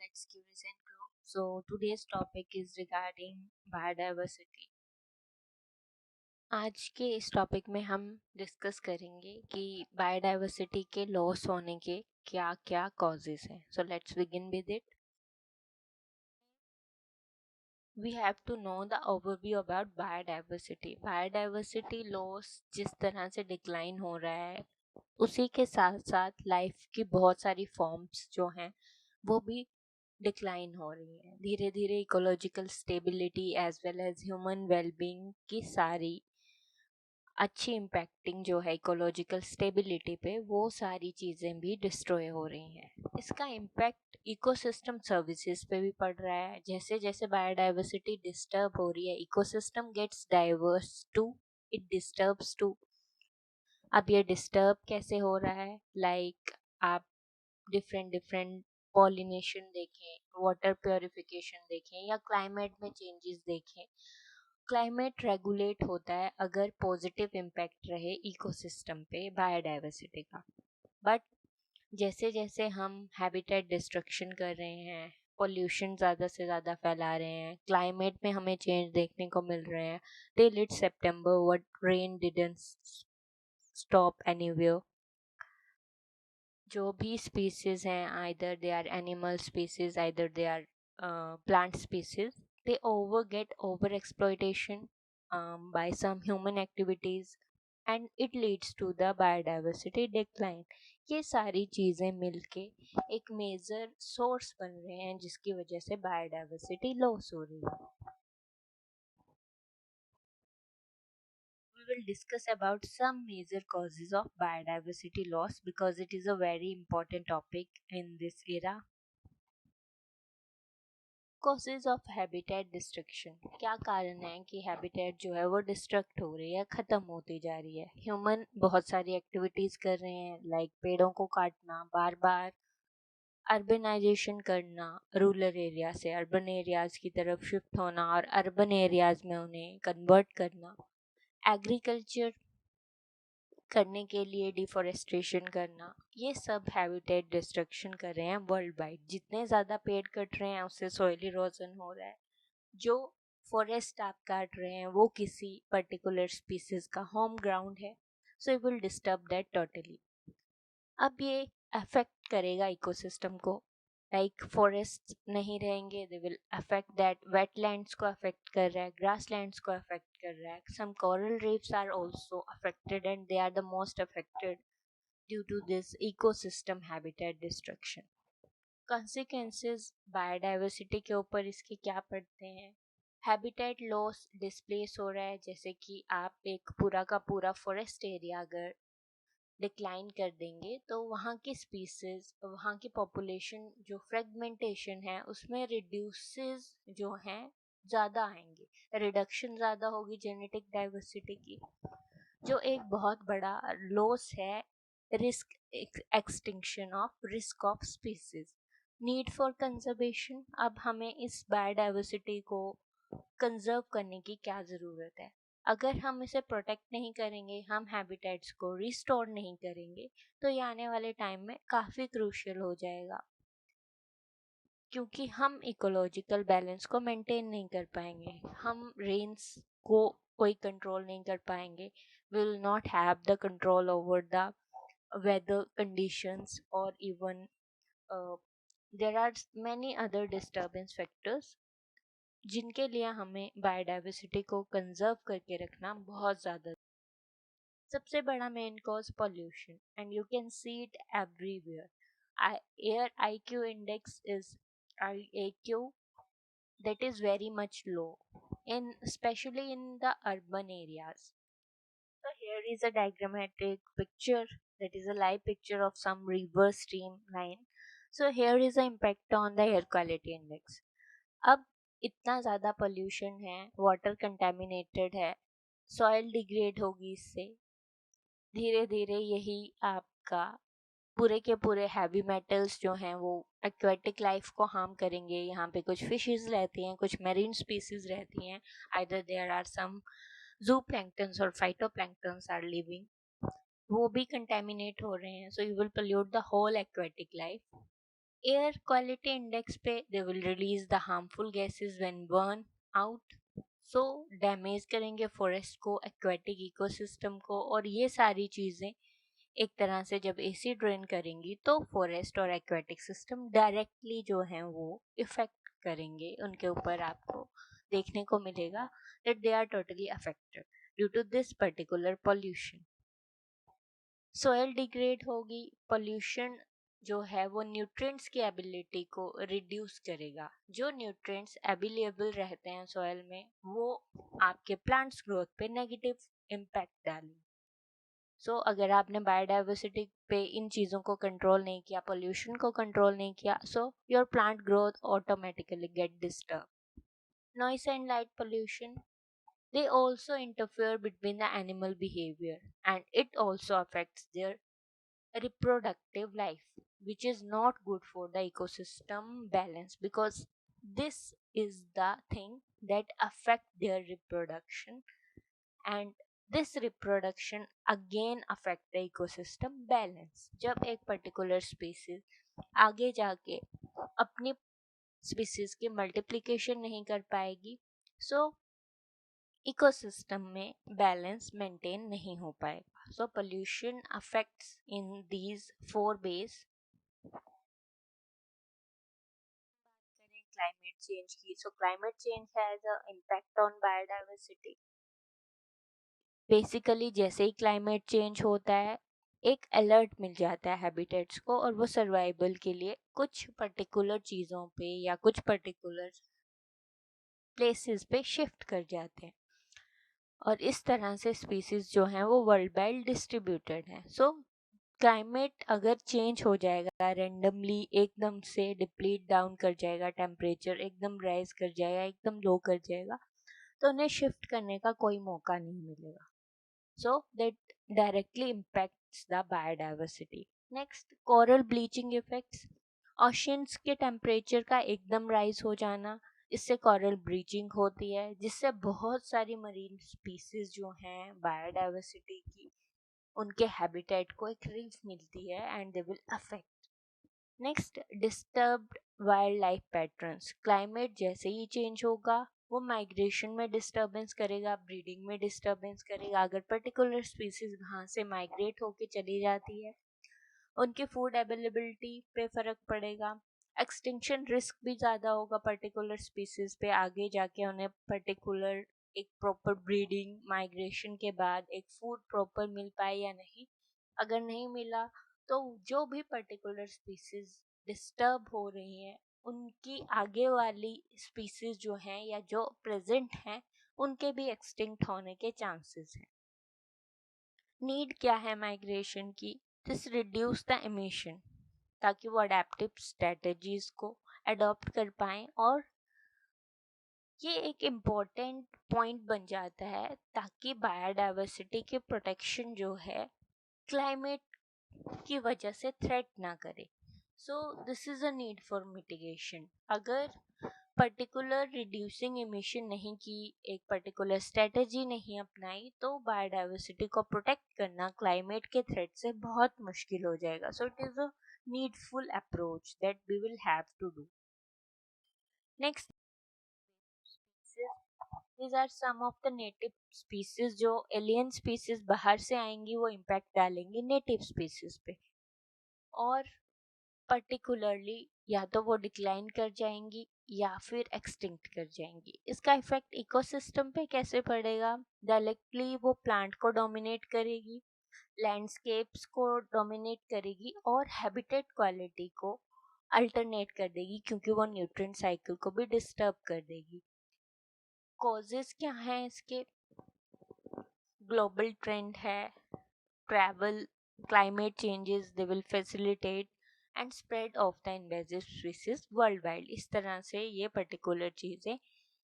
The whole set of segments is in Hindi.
let's give this intro. So today's topic is regarding biodiversity. आज के इस टॉपिक में हम डिस्कस करेंगे कि बायोडाइवर्सिटी के लॉस होने के क्या क्या कॉजेस हैं. So let's begin with it. We have to know the overview about biodiversity. Biodiversity loss जिस तरह से डिक्लाइन हो रहा है, उसी के साथ साथ लाइफ की बहुत सारी फॉर्म्स जो हैं वो भी डिक्लाइन हो रही है. धीरे धीरे ecological stability as well as human wellbeing की सारी अच्छी इम्पैक्टिंग जो है इकोलॉजिकल स्टेबिलिटी पे, वो सारी चीज़ें भी डिस्ट्रॉय हो रही हैं. इसका इम्पैक्ट इकोसिस्टम सर्विसेज पे भी पड़ रहा है. जैसे जैसे बायोडाइवर्सिटी डिस्टर्ब हो रही है, ecosystem gets diverse too, it disturbs too. अब ये डिस्टर्ब कैसे हो रहा है? लाइक आप डिफरेंट डिफरेंट पॉलिनेशन देखें, वाटर प्योरिफिकेशन देखें, या क्लाइमेट में चेंजेस देखें. क्लाइमेट रेगुलेट होता है अगर पॉजिटिव इम्पैक्ट रहे इकोसिस्टम पे बायोडाइवर्सिटी का. बट जैसे जैसे हम हैबिटेट डिस्ट्रक्शन कर रहे हैं, पोल्यूशन ज़्यादा से ज़्यादा फैला रहे हैं, क्लाइमेट में हमें चेंज देखने को मिल रहे हैं. Till it September what rain didn't stop anywhere. जो भी स्पीसीज हैं, either they are animal species, either they are plant species, they over get over exploitation by some human activities, and it leads to the biodiversity decline. ये सारी चीज़ें मिलके एक मेजर सोर्स बन रहे हैं जिसकी वजह से बायोडाइवर्सिटी लॉस हो रही है. We will discuss about some major causes of biodiversity loss because it is a very important topic in this era. Causes of habitat destruction. क्या कारण है कि हैबिटेट जो है वो डिस्ट्रक्ट हो रही है, ख़त्म होती जा रही है? ह्यूमन बहुत सारी एक्टिविटीज़ कर रहे हैं, लाइक पेड़ों को काटना, बार बार अर्बनाइजेशन करना, रूरल एरिया से अर्बन एरियाज़ की तरफ शिफ्ट होना और अर्बन एरियाज़ में उन्हें कन्वर्ट करना, एग्रीकल्चर करने के लिए डिफॉरेस्टेशन करना. ये सब हैबिटेट डिस्ट्रक्शन कर रहे हैं वर्ल्ड वाइड. जितने ज़्यादा पेड़ कट रहे हैं उससे सॉइल इरोजन हो रहा है. जो फॉरेस्ट आप काट रहे हैं वो किसी पर्टिकुलर स्पीसीज का होम ग्राउंड है, so it will disturb that totally. अब ये अफेक्ट करेगा इकोसिस्टम को. लाइक फॉरेस्ट नहीं रहेंगे, they will affect that. Wetlands को अफेक्ट कर रहा है, ग्रासलैंड्स को अफेक्ट कर रहा है. Some coral reefs are also affected and they are the most affected due to this ecosystem habitat destruction. Consequences biodiversity के ऊपर इसके क्या पड़ते हैं? हैबिटेट लॉस डिस्प्लेस हो रहा है. जैसे कि आप एक पूरा का पूरा फॉरेस्ट एरिया अगर डिक्लाइन कर देंगे तो वहाँ की स्पीसीज, वहाँ की पॉपुलेशन जो फ्रेगमेंटेशन है उसमें रिड्यूसेस जो हैं ज़्यादा आएंगे, रिडक्शन ज़्यादा होगी जेनेटिक डाइवर्सिटी की, जो एक बहुत बड़ा लॉस है. Risk extinction of risk of species. Need for conservation. अब हमें इस बायोडाइवर्सिटी को कंजर्व करने की क्या ज़रूरत है? अगर हम इसे प्रोटेक्ट नहीं करेंगे, हम हैबिटेट्स को रिस्टोर नहीं करेंगे, तो ये आने वाले टाइम में काफ़ी क्रूशियल हो जाएगा, क्योंकि हम इकोलॉजिकल बैलेंस को मेंटेन नहीं कर पाएंगे, हम रेन्स को कोई कंट्रोल नहीं कर पाएंगे. We will not have the control over the weather conditions, or even there are many other disturbance factors जिनके लिए हमें बायोडाइवर्सिटी को कंजर्व करके रखना बहुत ज़्यादा. सबसे बड़ा main cause pollution, and you can see it everywhere. Air IQ index is IAQ, that is very much low in especially in the urban areas. So here is a diagrammatic picture, that is a live picture of some river streamline. So here is the impact on the air quality index. अब इतना ज़्यादा पोल्यूशन है, वाटर कंटेमिनेटेड है, सॉइल डिग्रेड होगी इससे. धीरे धीरे यही आपका पूरे के पूरे हैवी मेटल्स जो हैं वो एक्वेटिक लाइफ को हार्म करेंगे. यहाँ पे कुछ फिशेस रहती हैं, कुछ मेरीन स्पीसीज रहती हैं, either there are some zooplankton और phytoplanktons are living, वो भी कंटेमिनेट हो रहे हैं. So you will pollute the whole aquatic life. Air quality index पे they will release the harmful gases when burn out, so damage करेंगे फॉरेस्ट को, एक्वेटिक इकोसिस्टम को, और ये सारी चीज़ें एक तरह से जब एसी ड्रेन करेंगी तो फॉरेस्ट और एक्वेटिक सिस्टम डायरेक्टली जो हैं वो इफेक्ट करेंगे, उनके ऊपर आपको देखने को मिलेगा that they are totally affected due to this particular pollution. Soil degrade होगी, पोल्यूशन जो है वो न्यूट्रिएंट्स की एबिलिटी को रिड्यूस करेगा। जो न्यूट्रिएंट्स अवेलेबल रहते हैं सोयल में वो आपके प्लांट्स ग्रोथ पे नेगेटिव इम्पैक्ट डालेंगे। सो अगर आपने बायोडाइवर्सिटी पे इन चीज़ों को कंट्रोल नहीं किया, पोल्यूशन को कंट्रोल नहीं किया, so your plant growth automatically get disturb. Noise and light pollution, they also interfere between the animal behavior and it also affects their reproductive life, which is not good for the ecosystem balance, because this is the thing that affect their reproduction, and this reproduction again affect the ecosystem balance। जब एक particular species आगे जाके अपनी species की multiplication नहीं कर पाएगी, so इकोसिस्टम में बैलेंस मेंटेन नहीं हो पाएगा। So pollution affects in these four base. करें क्लाइमेट चेंज की, so climate change has a impact on biodiversity. Basically जैसे ही क्लाइमेट चेंज होता है एक अलर्ट मिल जाता है हैबिटेट्स को, और वो सर्वाइवल के लिए कुछ पर्टिकुलर चीज़ों पे या कुछ पर्टिकुलर प्लेसेस पे शिफ्ट कर जाते हैं, और इस तरह से स्पीसीज जो हैं वो वर्ल्ड वाइड डिस्ट्रीब्यूटेड हैं। सो क्लाइमेट अगर चेंज हो जाएगा रेंडमली, एकदम से डिप्लीट डाउन कर जाएगा, टेम्परेचर एकदम राइज कर जाएगा, एकदम लो कर जाएगा, तो उन्हें शिफ्ट करने का कोई मौका नहीं मिलेगा। So that directly impacts the biodiversity. Next, coral bleaching effects. Oceans के टेम्परेचर का एकदम राइज हो जाना, इससे कोरल ब्लीचिंग होती है, जिससे बहुत सारी मरीन स्पीसीज जो हैं बायोडाइवर्सिटी की, उनके हैबिटेट को एक रिलीफ मिलती है and they will affect. Next, disturbed wild life patterns. Climate जैसे ही चेंज होगा वो माइग्रेशन में डिस्टर्बेंस करेगा, ब्रीडिंग में डिस्टर्बेंस करेगा। अगर पर्टिकुलर स्पीसीज वहाँ से माइग्रेट होके चली जाती है, उनकी फूड अवेलेबिलिटी पे फर्क पड़ेगा, एक्सटिंक्शन रिस्क भी ज़्यादा होगा पर्टिकुलर स्पीसीज पे। आगे जाके उन्हें पर्टिकुलर एक प्रॉपर ब्रीडिंग माइग्रेशन के बाद एक फूड प्रॉपर मिल पाए या नहीं। अगर नहीं मिला तो जो भी पर्टिकुलर स्पीसीज डिस्टर्ब हो रही हैं उनकी आगे वाली स्पीसीज जो हैं या जो प्रेजेंट हैं उनके भी एक्सटिंक्ट होने के चांसेस हैं। नीड क्या है माइग्रेशन की? दिस रिड्यूस द एमिशन, ताकि वो अडेप्टिव स्ट्रेटजीज को अडॉप्ट कर पाएं, और ये एक इम्पोर्टेंट पॉइंट बन जाता है ताकि बायोडाइवर्सिटी की प्रोटेक्शन जो है क्लाइमेट की वजह से थ्रेट ना करे। So this is a need for mitigation. अगर पर्टिकुलर रिड्यूसिंग एमिशन नहीं की, एक पर्टिकुलर स्ट्रेटजी नहीं अपनाई, तो बायोडाइवर्सिटी को प्रोटेक्ट करना क्लाइमेट के थ्रेट से बहुत मुश्किल हो जाएगा। So it is a needful approach that we will have to do. Next, these are some of the native species। जो एलियन स्पीसीज बाहर से आएंगी वो इम्पैक्ट डालेंगी नेटिव स्पीसीज पे, और पर्टिकुलरली या तो वो डिक्लाइन कर जाएंगी या फिर एक्सटिंक्ट कर जाएंगी। इसका इफेक्ट इकोसिस्टम पे कैसे पड़ेगा? डायरेक्टली वो प्लांट को डोमिनेट करेगी, लैंडस्केप्स को डोमिनेट करेगी, और हैबिटेट क्वालिटी को अल्टरनेट कर देगी, क्योंकि वो न्यूट्रिएंट साइकिल को भी डिस्टर्ब कर देगी। कॉजेस क्या हैं इसके? ग्लोबल ट्रेंड है, travel, climate changes, they will facilitate and spread of the invasive species world wide. इस तरह से ये पर्टिकुलर चीज़ें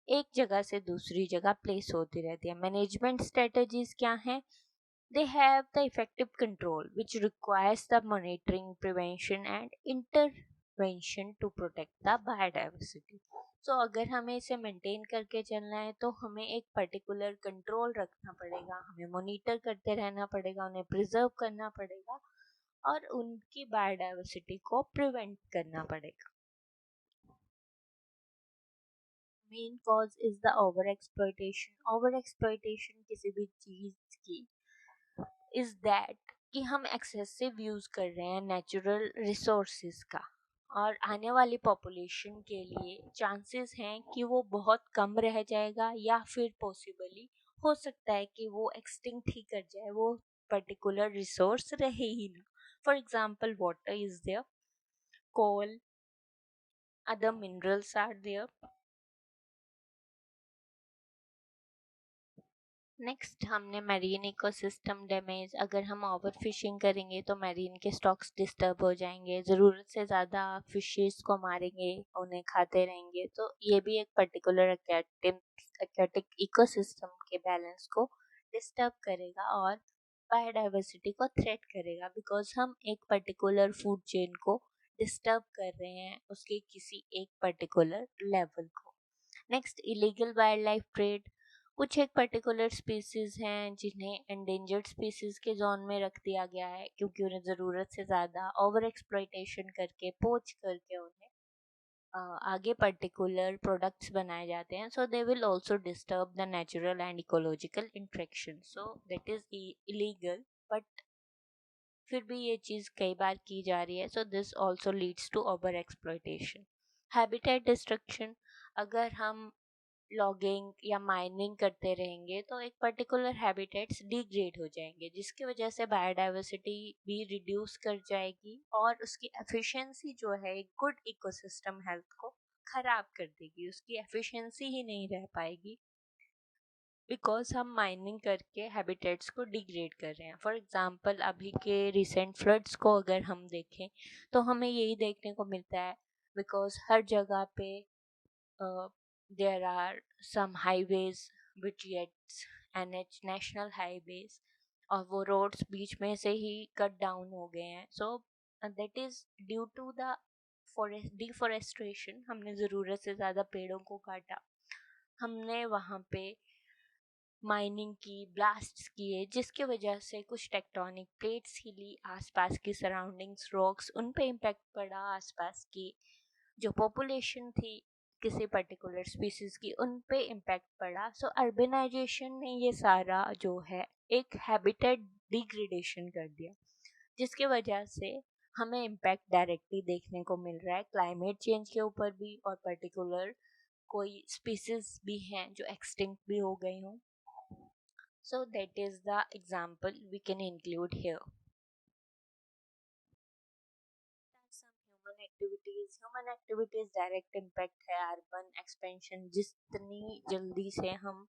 एक जगह से दूसरी जगह प्लेस होती रहती है। मैनेजमेंट स्ट्रेटजीज क्या हैं? They have the effective control which requires the monitoring, prevention and intervention to protect the biodiversity. So अगर हमें इसे मेंटेन करके चलना है तो हमें एक पर्टिकुलर कंट्रोल रखना पड़ेगा, हमें मॉनिटर करते रहना पड़ेगा, उन्हें प्रिजर्व करना पड़ेगा, और उनकी बायोडाइवर्सिटी को प्रिवेंट करना पड़ेगा। Main cause is the over exploitation. Over exploitation किसी भी चीज की इज दैट कि हम एक्सेसिव यूज कर रहे हैं नेचुरल रिसोर्सेज का, और आने वाली पॉपुलेशन के लिए चांसेस हैं कि वो बहुत कम रह जाएगा, या फिर पॉसिबली हो सकता है कि वो एक्सटिंक्ट ही कर जाए, वो पर्टिकुलर रिसोर्स रहे ही ना। For example water is there, coal, other minerals are there. Next हमने मैरीन इकोसिस्टम डैमेज। अगर हम ओवर फिशिंग करेंगे तो मैरीन के स्टॉक्स डिस्टर्ब हो जाएंगे, ज़रूरत से ज़्यादा फिशेस को मारेंगे, उन्हें खाते रहेंगे, तो ये भी एक पर्टिकुलर एक्वेटिक इकोसिस्टम के बैलेंस को डिस्टर्ब करेगा और बायोडाइवर्सिटी को थ्रेट करेगा, बिकॉज हम एक पर्टिकुलर फूड चेन को डिस्टर्ब कर रहे हैं उसके किसी एक पर्टिकुलर लेवल को। Next, illegal wild life trade. कुछ एक पर्टिकुलर स्पीसीज हैं जिन्हें एंडेंजर्ड स्पीसीज के जोन में रख दिया गया है, क्योंकि उन्हें ज़रूरत से ज़्यादा ओवर एक्सप्लॉयटेशन करके, पोच करके उन्हें आगे पर्टिकुलर प्रोडक्ट्स बनाए जाते हैं, so they will also disturb the natural and ecological interaction, so that is illegal, but फिर भी ये चीज़ कई बार की जा रही है, so this also leads to over exploitation. Habitat destruction. अगर हम लॉगिंग या माइनिंग करते रहेंगे तो एक पर्टिकुलर हैबिटेट्स डिग्रेड हो जाएंगे, जिसकी वजह से बायोडाइवर्सिटी भी रिड्यूस कर जाएगी और उसकी एफिशिएंसी जो है एक गुड इकोसिस्टम हेल्थ को खराब कर देगी, उसकी एफिशिएंसी ही नहीं रह पाएगी, बिकॉज हम माइनिंग करके हैबिटेट्स को डिग्रेड कर रहे हैं। फॉर एग्जांपल अभी के रिसेंट फ्लड्स को अगर हम देखें तो हमें यही देखने को मिलता है, बिकॉज हर जगह पे there are some highways which gets NH national highways, और वो रोड्स बीच में से ही कट डाउन हो गए हैं, so that is due to the forest deforestation. हमने ज़रूरत से ज़्यादा पेड़ों को काटा, हमने वहाँ पे माइनिंग की, ब्लास्ट्स किए, जिसकी वजह से कुछ टेक्टोनिक प्लेट्स हिली, आसपास की सराउंडिंग्स रॉक्स उन पे इम्पैक्ट पड़ा, आसपास की जो पॉपुलेशन थी किसी पर्टिकुलर स्पीसीज की उन पे इम्पैक्ट पड़ा। सो अर्बनाइजेशन ने ये सारा जो है एक हैबिटेट डिग्रेडेशन कर दिया, जिसकी वजह से हमें इम्पैक्ट डायरेक्टली देखने को मिल रहा है क्लाइमेट चेंज के ऊपर भी, और पर्टिकुलर कोई स्पीसीज भी हैं जो एक्सटिंक्ट भी हो गई हों। So that is the example we can include here. Some human activities direct impact है अर्बन एक्सपेंशन। जितनी जल्दी से हम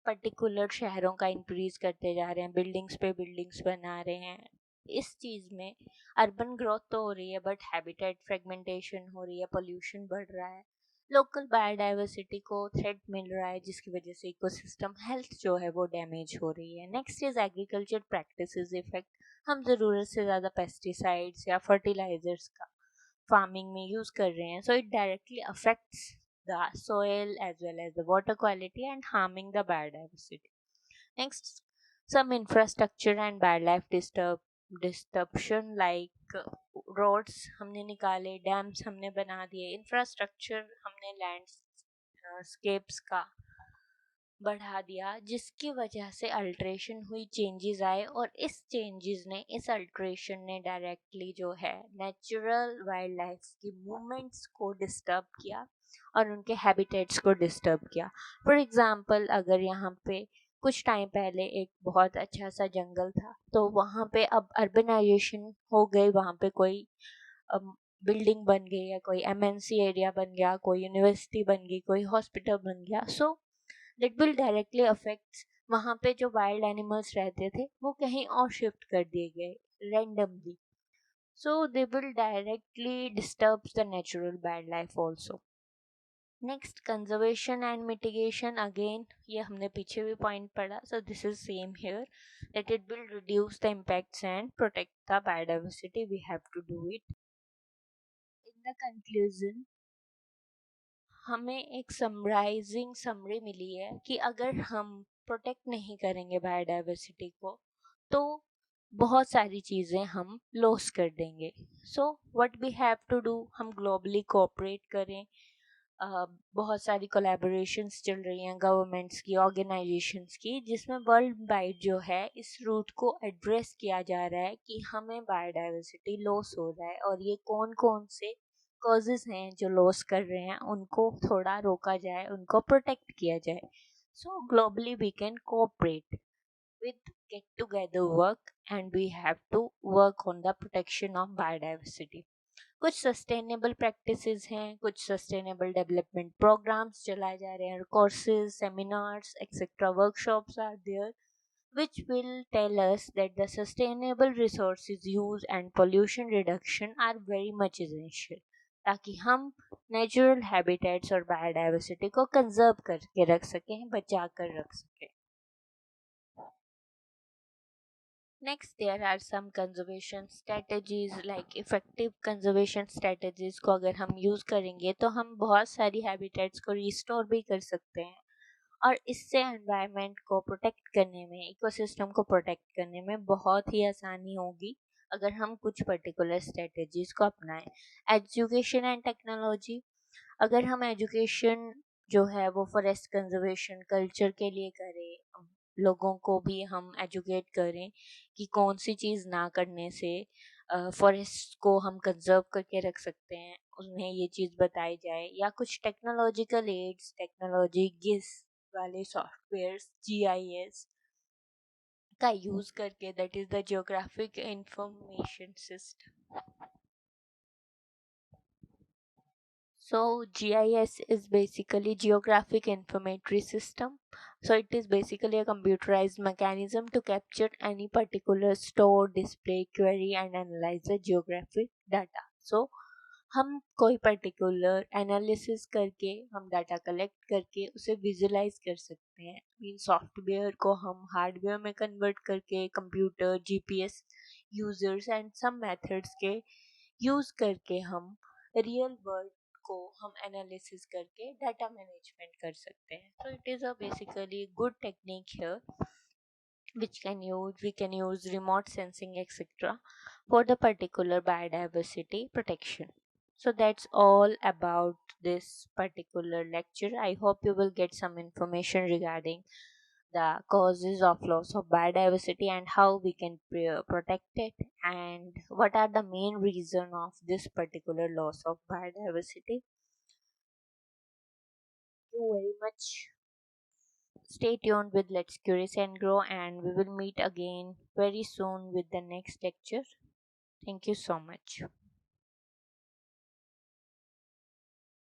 पर्टिकुलर शहरों का इंक्रीज करते जा रहे हैं, बिल्डिंग्स पे बिल्डिंग्स बना रहे हैं, इस चीज़ में अर्बन ग्रोथ तो हो रही है, बट हैबिटेट फ्रेगमेंटेशन हो रही है, पोल्यूशन बढ़ रहा है, लोकल बायोडाइवर्सिटी को थ्रेट मिल रहा है, जिसकी वजह से इकोसिस्टम हेल्थ जो है वो डैमेज हो रही है। Next is agriculture practices effect. हम ज़रूरत से ज़्यादा पेस्टिसाइड्स या फर्टिलाइजर्स का फार्मिंग में यूज़ कर रहे हैं, so it directly affects the soil as well as the water quality and harming the biodiversity. Next, some infrastructure and wildlife disruption like roads हमने निकाले, डैम्स हमने बना दिए, इंफ्रास्ट्रक्चर हमने लैंडस्केप्स का बढ़ा दिया, जिसकी वजह से अल्ट्रेशन हुई, चेंजेस आए, और इस अल्ट्रेशन ने डायरेक्टली जो है नेचुरल वाइल्ड लाइफ की मूवमेंट्स को डिस्टर्ब किया और उनके हैबिटेट्स को डिस्टर्ब किया। फॉर एग्जांपल अगर यहाँ पे कुछ टाइम पहले एक बहुत अच्छा सा जंगल था, तो वहाँ पे अब अर्बनाइजेशन हो गई, वहाँ पे कोई बिल्डिंग बन गई है, कोई एमएनसी एरिया बन गया, कोई यूनिवर्सिटी बन गई, कोई हॉस्पिटल बन गया, so that will directly affect वहाँ पे जो वाइल्ड एनिमल्स रहते थे वो कहीं और शिफ्ट कर दिए गए randomly, so they will directly disturbs the natural wildlife also. Next, conservation and mitigation, again ये हमने पीछे भी पॉइंट पढ़ा, so this is same here, that it will reduce the impacts and protect the biodiversity, we have to do it. In the conclusion, हमें एक समराइजिंग समरी मिली है कि अगर हम प्रोटेक्ट नहीं करेंगे बायोडाइवर्सिटी को, तो बहुत सारी चीज़ें हम लॉस कर देंगे। So what we have to do, हम ग्लोबली कोऑपरेट करें। बहुत सारी कोलैबोरेशंस चल रही हैं गवर्नमेंट्स की, ऑर्गेनाइजेशंस की, जिसमें वर्ल्ड वाइड जो है इस रूट को एड्रेस किया जा रहा है कि हमें बायोडाइवर्सिटी लॉस हो रहा है और ये कौन कौन से कॉजेज हैं जो लॉस कर रहे हैं, उनको थोड़ा रोका जाए, उनको प्रोटेक्ट किया जाए। So globally we can cooperate with get together work and we have to work on the protection of biodiversity। कुछ सस्टेनेबल प्रैक्टिसेस हैं, कुछ सस्टेनेबल डेवलपमेंट प्रोग्राम्स चलाए जा रहे हैं, courses, seminars etcetera workshops are there which will tell us that the sustainable resources use and pollution reduction are very much essential, ताकि हम नेचुरल हैबिटेट्स और बायोडाइवर्सिटी को कंजर्व करके रख सकें, बचा कर रख सकें। Next, there are some conservation strategies like effective conservation strategies को अगर हम यूज़ करेंगे तो हम बहुत सारी हैबिटेट्स को रिस्टोर भी कर सकते हैं और इससे एनवायरनमेंट को प्रोटेक्ट करने में, इकोसिस्टम को प्रोटेक्ट करने में बहुत ही आसानी होगी अगर हम कुछ पर्टिकुलर स्ट्रेटजीज को अपनाएं। एजुकेशन एंड टेक्नोलॉजी, अगर हम एजुकेशन जो है वो फॉरेस्ट कंजर्वेशन कल्चर के लिए करें, लोगों को भी हम एजुकेट करें कि कौन सी चीज़ ना करने से फॉरेस्ट को हम कंजर्व करके रख सकते हैं, उन्हें ये चीज़ बताई जाए, या कुछ टेक्नोलॉजिकल एड्स, टेक्नोलॉजी गिस वाले सॉफ्टवेयर्स, जीआईएस का यूज़ करके, that is the geographic information system. So GIS is basically Geographic Informatory System. So it is basically a computerized mechanism to capture any particular store, display, query and analyze the geographic data. So हम कोई पर्टिकुलर एनालिसिस करके, हम डाटा कलेक्ट करके उसे विजुलाइज कर सकते हैं। मीन सॉफ्टवेयर को हम हार्डवेयर में कन्वर्ट करके computer, GPS users and some methods के यूज करके हम रियल वर्ल्ड को हम एनालिसिस करके डाटा मैनेजमेंट कर सकते हैं। So it is a basically good technique here which can use we can use remote sensing etc for the particular biodiversity protection. So that's all about this particular lecture. I hope you will get some information regarding the causes of loss of biodiversity and how we can protect it, and what are the main reason of this particular loss of biodiversity. Thank you very much. Stay tuned with Let's Curious and Grow, and we will meet again very soon with the next lecture. Thank you so much.